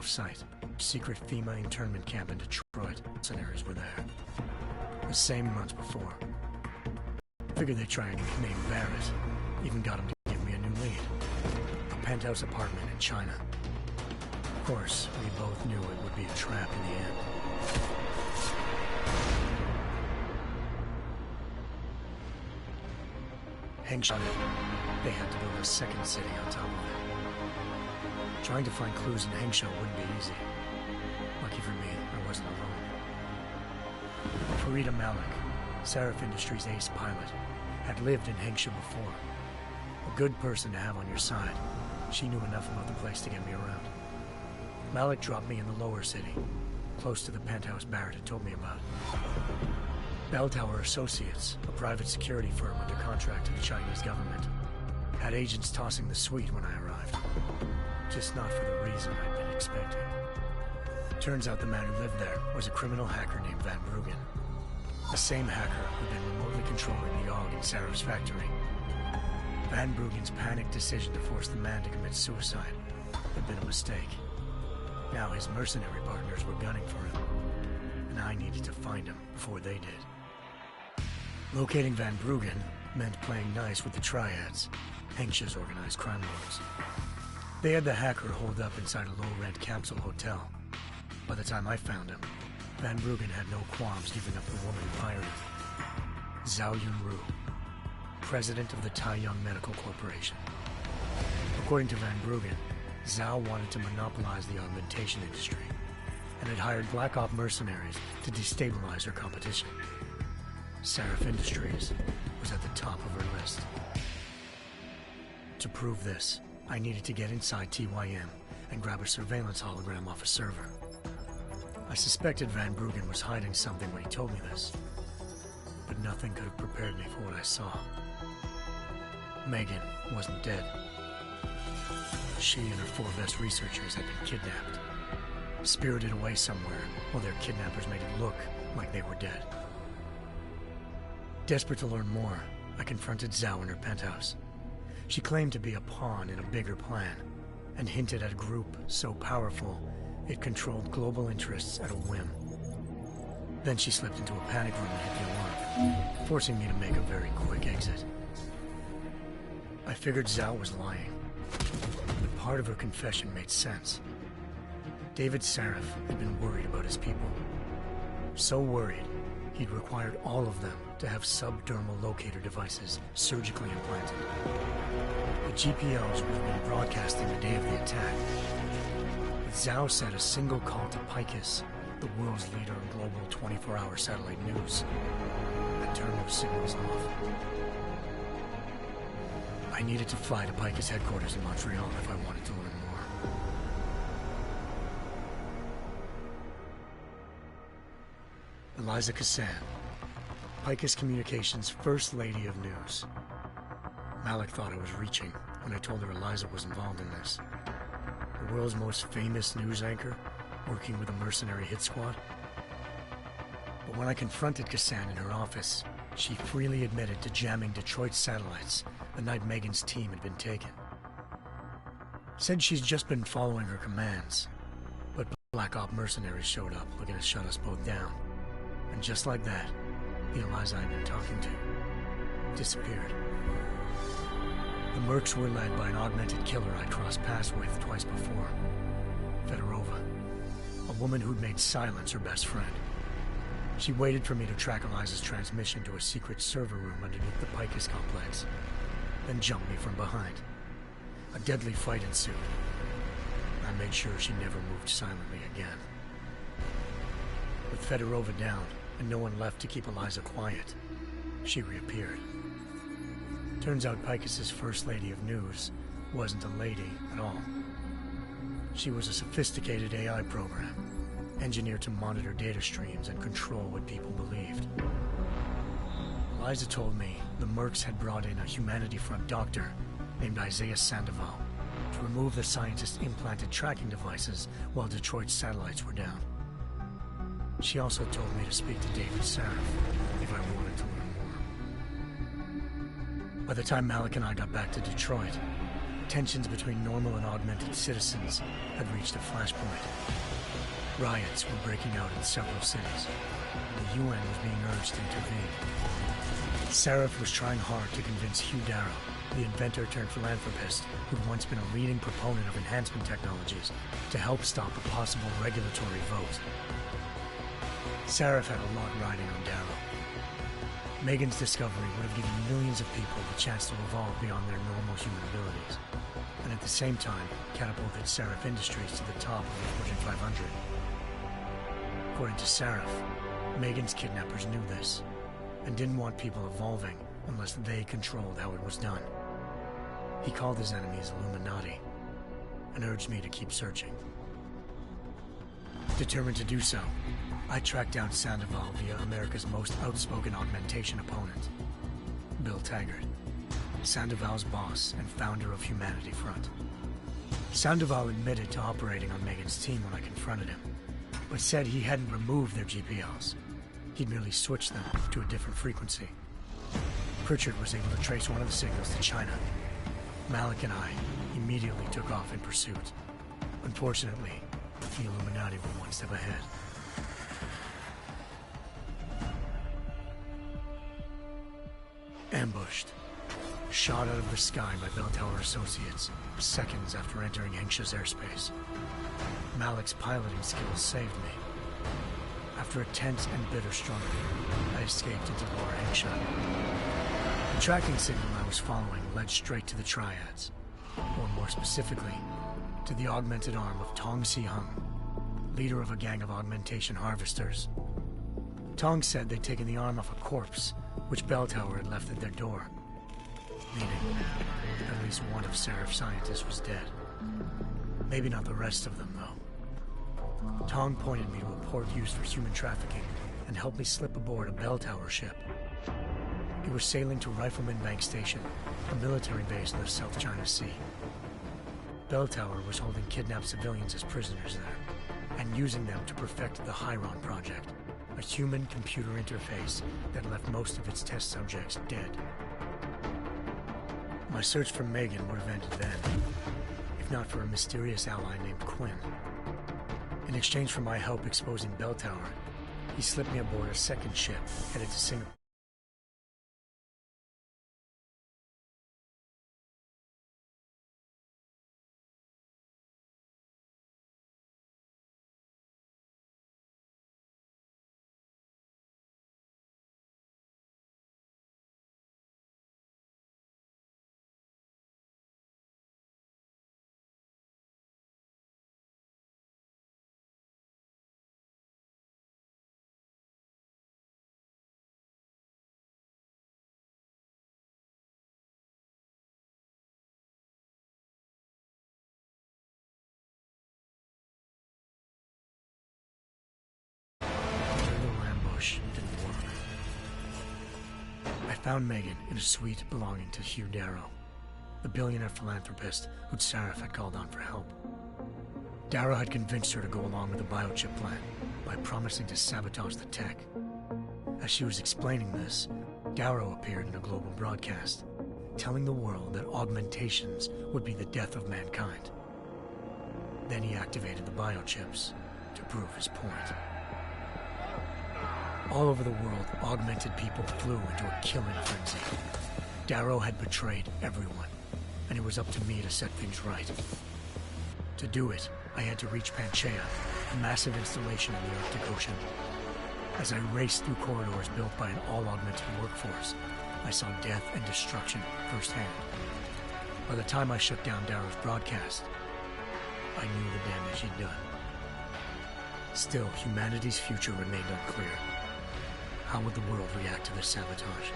off-site. Secret FEMA internment camp in Detroit. Mercenaries were there. The same months before. Figured they'd try and name Barrett. Even got him to give me a new lead. A penthouse apartment in China. Of course, we both knew it would be a trap in the end. Heng shot it. They had to build a second city on top of it. Trying to find clues in Hengsha wouldn't be easy. Lucky for me, I wasn't alone. Farida Malik, Seraph Industries' ace pilot, had lived in Hengsha before. A good person to have on your side. She knew enough about the place to get me around. Malik dropped me in the lower city, close to the penthouse Barrett had told me about. Bell Tower Associates, a private security firm under contract to the Chinese government, had agents tossing the suite when I arrived. Just not for the reason I'd been expecting. Turns out the man who lived there was a criminal hacker named Van Bruggen. The same hacker who'd been remotely controlling the AUG in Sarah's factory. Van Bruggen's panicked decision to force the man to commit suicide had been a mistake. Now his mercenary partners were gunning for him, and I needed to find him before they did. Locating Van Bruggen meant playing nice with the Triads, Hengsha's organized crime lords. They had the hacker holed up inside a low-rent capsule hotel. By the time I found him, Van Bruggen had no qualms giving up the woman who hired him. Zhao Yunru, president of the Taiyang Medical Corporation. According to Van Bruggen, Zhao wanted to monopolize the augmentation industry and had hired Black Op mercenaries to destabilize her competition. Seraph Industries was at the top of her list. To prove this, I needed to get inside TYM and grab a surveillance hologram off a server. I suspected Van Bruggen was hiding something when he told me this, but nothing could have prepared me for what I saw. Megan wasn't dead. She and her 4 best researchers had been kidnapped, spirited away somewhere while their kidnappers made it look like they were dead. Desperate to learn more, I confronted Zhao in her penthouse. She claimed to be a pawn in a bigger plan, and hinted at a group so powerful it controlled global interests at a whim. Then she slipped into a panic room and hit the alarm, forcing me to make a very quick exit. I figured Zhao was lying, but part of her confession made sense. David Seraph had been worried about his people. So worried, he'd required all of them to have subdermal locator devices surgically implanted. The GPOs would have been broadcasting the day of the attack. But Zhao said a single call to Picus, the world's leader in global 24-hour satellite news, had turned those signals off. I needed to fly to Picus headquarters in Montreal if I wanted to learn more. Eliza Cassan, Picus Communications' First Lady of News. Malik thought I was reaching when I told her Eliza was involved in this. The world's most famous news anchor, working with a mercenary hit squad. But when I confronted Cassan in her office, she freely admitted to jamming Detroit satellites the night Megan's team had been taken. Said she's just been following her commands, but Black Op mercenaries showed up looking to shut us both down. And just like that, the Eliza I'd been talking to disappeared. The mercs were led by an augmented killer I'd crossed paths with twice before, Fedorova, a woman who'd made silence her best friend. She waited for me to track Eliza's transmission to a secret server room underneath the Picus complex, then jumped me from behind. A deadly fight ensued. I made sure she never moved silently again. With Fedorova down, and no one left to keep Eliza quiet, she reappeared. Turns out Picus's First Lady of News wasn't a lady at all. She was a sophisticated AI program, engineered to monitor data streams and control what people believed. Eliza told me the mercs had brought in a Humanity Front doctor named Isaiah Sandoval to remove the scientist's implanted tracking devices while Detroit's satellites were down. She also told me to speak to David Seraph if I wanted to learn more. By the time Malik and I got back to Detroit, Tensions between normal and augmented citizens had reached a flashpoint. Riots were breaking out in several cities. The UN was being urged to intervene. Seraph was trying hard to convince Hugh Darrow, the inventor turned philanthropist who'd once been a leading proponent of enhancement technologies, to help stop a possible regulatory vote. Seraph had a lot riding on Darrow. Megan's discovery would have given millions of people the chance to evolve beyond their normal human abilities, and at the same time catapulted Seraph Industries to the top of the Fortune 500. According to Seraph, Megan's kidnappers knew this, and didn't want people evolving unless they controlled how it was done. He called his enemies Illuminati, and urged me to keep searching. Determined to do so, I tracked down Sandoval via America's most outspoken augmentation opponent, Bill Taggart, Sandoval's boss and founder of Humanity Front. Sandoval admitted to operating on Megan's team when I confronted him, but said he hadn't removed their GPLs. He'd merely switched them to a different frequency. Pritchard was able to trace one of the signals to China. Malik and I immediately took off in pursuit. Unfortunately, the Illuminati were one step ahead. Ambushed. Shot out of the sky by Bell Tower Associates, seconds after entering Hengsha's airspace. Malik's piloting skills saved me. After a tense and bitter struggle, I escaped into Lower Hengsha. The tracking signal I was following led straight to the Triads, or more specifically, to the augmented arm of Tong Si-hung, leader of a gang of augmentation harvesters. Tong said they'd taken the arm off a corpse, which Bell Tower had left at their door, meaning at least one of Seraph's scientists was dead. Maybe not the rest of them, though. Tong pointed me to a port used for human trafficking and helped me slip aboard a Bell Tower ship. It was sailing to Rifleman Bank Station, a military base in the South China Sea. Bell Tower was holding kidnapped civilians as prisoners there, and using them to perfect the Hyron Project, a human-computer interface that left most of its test subjects dead. My search for Megan would have ended then, if not for a mysterious ally named Quinn. In exchange for my help exposing Bell Tower, he slipped me aboard a second ship headed to Singapore. Didn't work. I found Megan in a suite belonging to Hugh Darrow, the billionaire philanthropist who Seraph had called on for help. Darrow had convinced her to go along with the biochip plan by promising to sabotage the tech. As she was explaining this, Darrow appeared in a global broadcast, telling the world that augmentations would be the death of mankind. Then he activated the biochips to prove his point. All over the world, augmented people flew into a killing frenzy. Darrow had betrayed everyone, and it was up to me to set things right. To do it, I had to reach Panchaea, a massive installation in the Arctic Ocean. As I raced through corridors built by an all-augmented workforce, I saw death and destruction firsthand. By the time I shut down Darrow's broadcast, I knew the damage he'd done. Still, humanity's future remained unclear. How would the world react to this sabotage?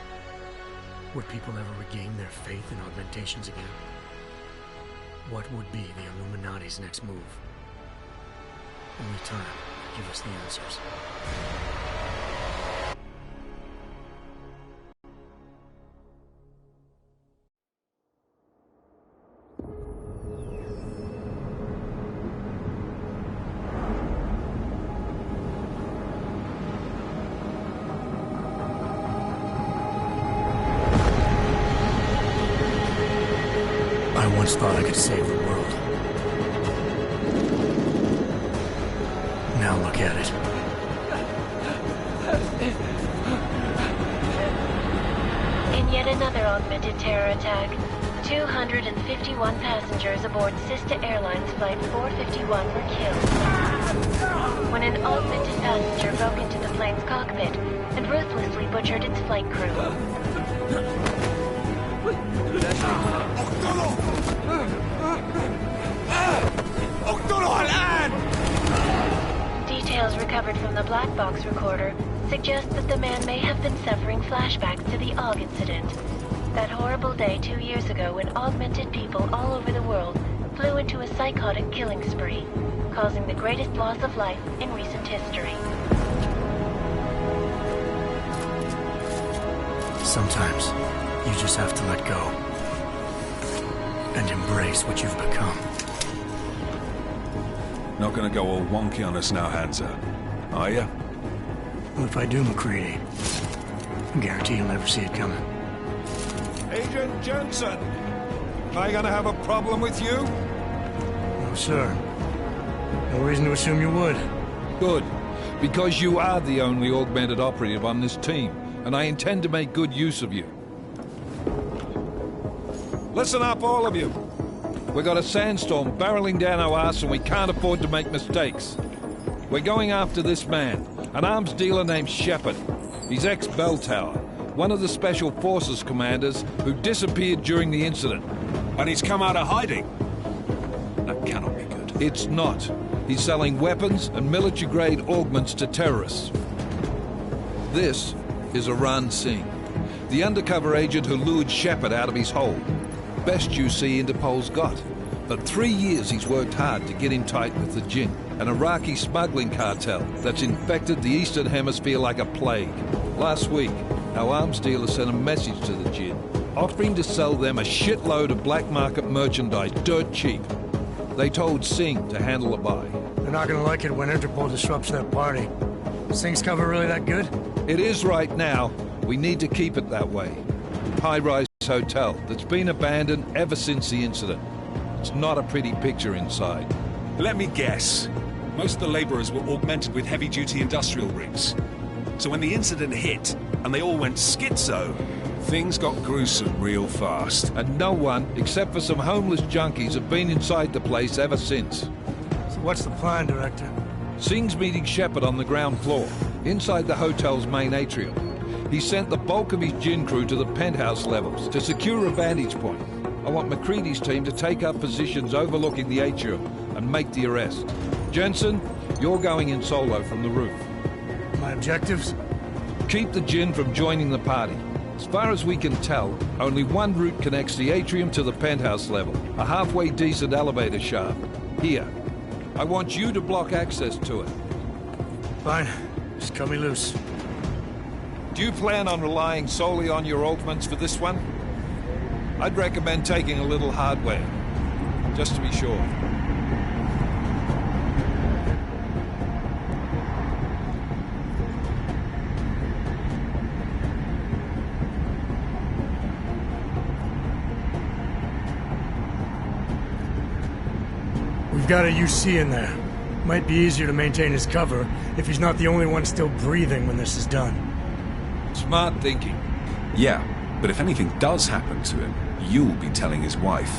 Would people ever regain their faith in augmentations again? What would be the Illuminati's next move? Only time could give us the answers. I once thought I could save the world. Now look at it. In yet another augmented terror attack, 251 passengers aboard Sister Airlines Flight 451 were killed when an augmented passenger broke into the plane's cockpit and ruthlessly butchered its flight crew. Details recovered from the black box recorder suggest that the man may have been suffering flashbacks to the AUG incident. That horrible day 2 years ago when augmented people all over the world flew into a psychotic killing spree, causing the greatest loss of life in recent history. Sometimes, you just have to let go. And embrace what you've become. Not gonna go all wonky on us now, Hansa, are ya? Well, if I do, McCready, I guarantee you'll never see it coming. Agent Jensen! Am I gonna have a problem with you? No, sir. No reason to assume you would. Good. Because you are the only augmented operative on this team, and I intend to make good use of you. Listen up, all of you. We got a sandstorm barreling down our arse and we can't afford to make mistakes. We're going after this man, an arms dealer named Shepard. He's ex-Bell Tower, one of the Special Forces commanders who disappeared during the incident. And he's come out of hiding? That cannot be good. It's not. He's selling weapons and military-grade augments to terrorists. This is Iran Singh, the undercover agent who lured Shepard out of his hole. Best you see Interpol's got. For 3 years he's worked hard to get in tight with the Jinn, an Iraqi smuggling cartel that's infected the Eastern Hemisphere like a plague. Last week, our arms dealer sent a message to the Jinn, offering to sell them a shitload of black market merchandise dirt cheap. They told Singh to handle the buy. They're not gonna like it when Interpol disrupts their party. Singh's cover really that good? It is right now. We need to keep it that way. High-rise hotel that's been abandoned ever since the incident. It's not a pretty picture inside. Let me guess. Most of the laborers were augmented with heavy-duty industrial rigs. So when the incident hit, and they all went schizo, things got gruesome real fast. And no one, except for some homeless junkies, have been inside the place ever since. So what's the plan, Director? Singh's meeting Shepard on the ground floor, inside the hotel's main atrium. He sent the bulk of his Jinn crew to the penthouse levels to secure a vantage point. I want McCready's team to take up positions overlooking the atrium and make the arrest. Jensen, you're going in solo from the roof. My objectives? Keep the Jinn from joining the party. As far as we can tell, only one route connects the atrium to the penthouse level, a halfway decent elevator shaft. Here. I want you to block access to it. Fine. Just cut me loose. Do you plan on relying solely on your augments for this one? I'd recommend taking a little hardware, just to be sure. We've got a UC in there. Might be easier to maintain his cover if he's not the only one still breathing when this is done. Smart thinking. Yeah, but if anything does happen to him, you'll be telling his wife.